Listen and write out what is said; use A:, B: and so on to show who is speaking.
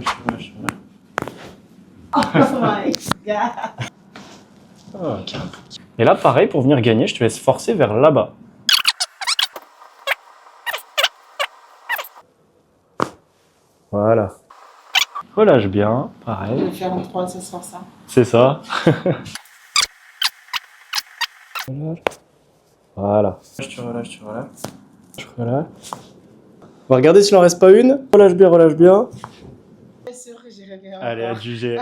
A: Relâche.
B: Oh my god.
A: Ok. Et là, pareil, pour venir gagner, je te laisse forcer vers là-bas. Voilà. Relâche bien,
B: Je
A: pareil.
B: vais faire une 3, ce sera ça.
A: C'est ça. Voilà. Tu relâches. Je relâche. On va regarder s'il en reste pas une. Relâche bien.
B: Bien sûr que j'irai bien.
A: Allez, à te juger.